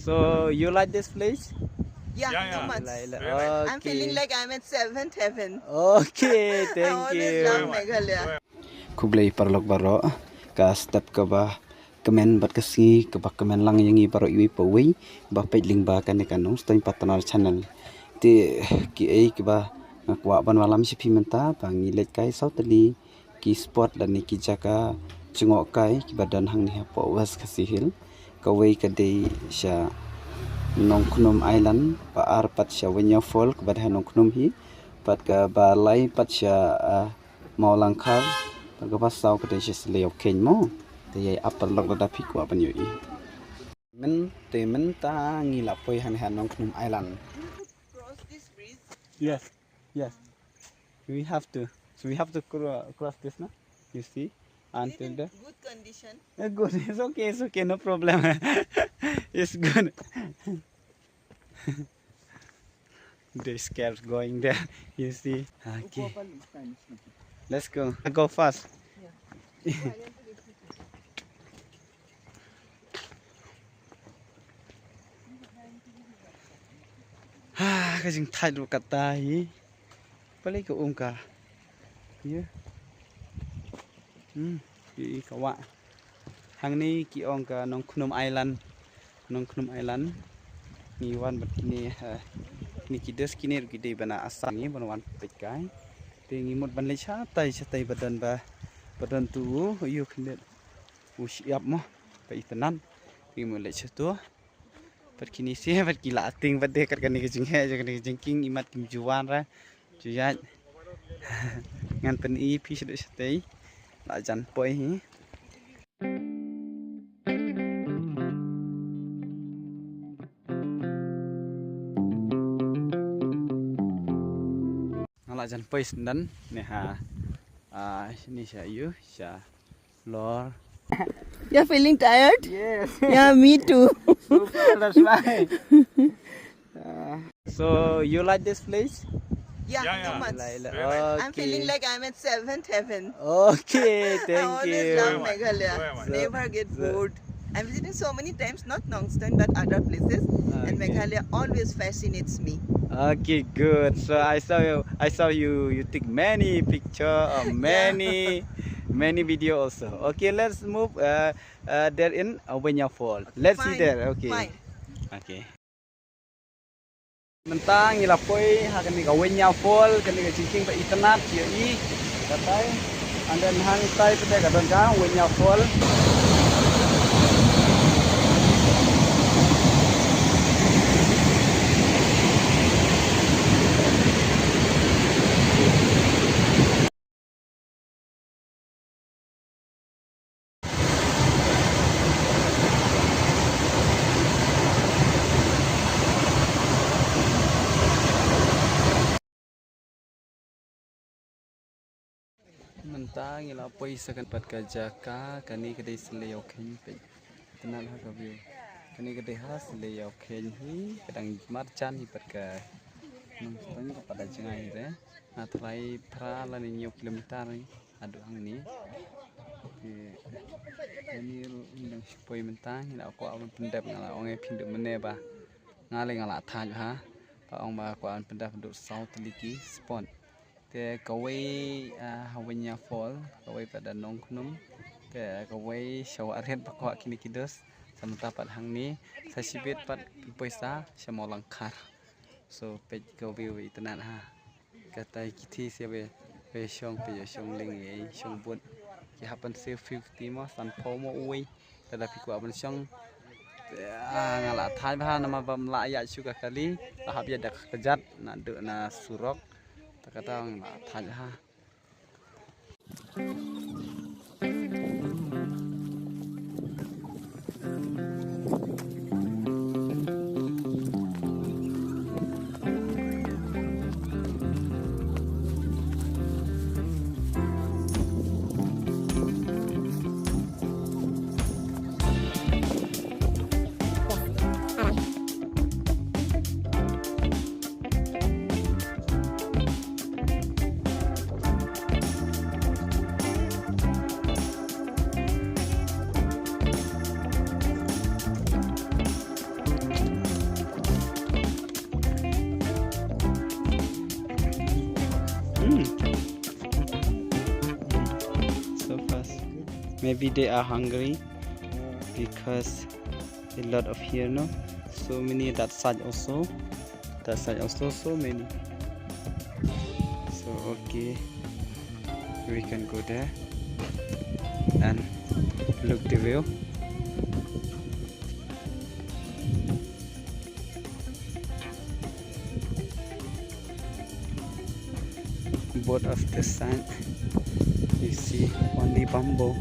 So you like this place? Yeah, too much. Okay. I'm feeling like I'm at 7th heaven. Okay, I thank always you. love Meghalaya. Kublay parlok baro ka step ka ba kemen bat kasi ka ba kemen lang yang baro iwi pawi ba pedling ba kan kanong stoy patnal channel ti ki ai ki ba kwa ban walam si pimenta bangi let kai sautali ki spot dan ni ki jaka chungok kai ki badan hang ni po was kasihil ka wei ka dei sha nong khnum island pa ar pat sha wenya fall ka ba nong khnum hi pat ka ba lai pat sha mau langkarก็ว่าเซาก็ได้สิเลวเข็นหมอแต่ยายอัปปะลอกระดับพี่กว่าปันอยู่อีมันแต่มันตางีหลับไปหันหาน้องขนมไอแลนด์ Cross this bridge. Yes we have to cross this na you see until the Good condition. Good it's okay no problem it's good they scared going there you see okay let's go fast kasi thai ru kata hi pali ko ka ye ki ka wa hang ni ki ong ka nong khnum island ni wan bat ni ni ki des ki ne ki de bana asang ni ban wan pe kai te ngi mot ban le cha tai badan ba badan tu yu khnet u siap mo pe itanan ki mo le cha tu pat kini se pat ki la ting bat de kat kan ni jing he jing king imat kim juwan ra ju ya ngan pen i pi se stay la jan poi hi la jan poi sendan ne ha ni sha yu sha lor You're feeling tired? yes Yeah, me too. super that's right so you like this place Yeah, too much. Okay. I'm feeling like I'm at 7th heaven. Okay, I thank always you. love Meghalaya. So- Never get bored. I'm visiting so many times, not Nongstoin but other places. And Okay. Meghalaya always fascinates me. Okay, good. So I saw you take many picture or many video also. Okay, let's move there in Awenya Fall. Let's see Fine, there. Okay. Fine. Okay. Mentang ilapoi hakan ni Awenya Fall kan ni jingking ba internet ya i katai and then hang tai pada kadon ka Awenya Fall. Mentang ilapoi sakan pat ka jaka kani kedai seleo khen pe tenan ha ka view kani kedai ha seleo khen hi kadang marchan hi pat ka nang tang ka pada jangai re na thlai thra la ni nhiều kilometer ni adu hang ni ni nang poi mentang ina ko awan pendap ngala onge phindu mene ba ngale ngala tha ha pa ong ba ko an pendap du south liki spot te kawai Hawanya Fall kawai pada nong khnum te kawai shaw arhet pakwa kini kidos samta pat hang ni sasibet pat poisa shamol langkar so pej go view itanan ha katai kithi se be shong pe shong ling ei shong bun ki hapan se 50 mo san pho mo ui tada pikwa ban shong ngala thai ba nama bam la ya suka kali hab ya dak kejat na de na surok takatang la thai ha Maybe they are hungry because a lot of here, no? So many that side also. That side also so many. So okay, we can go there and look the view. Both of the side you see only bamboo.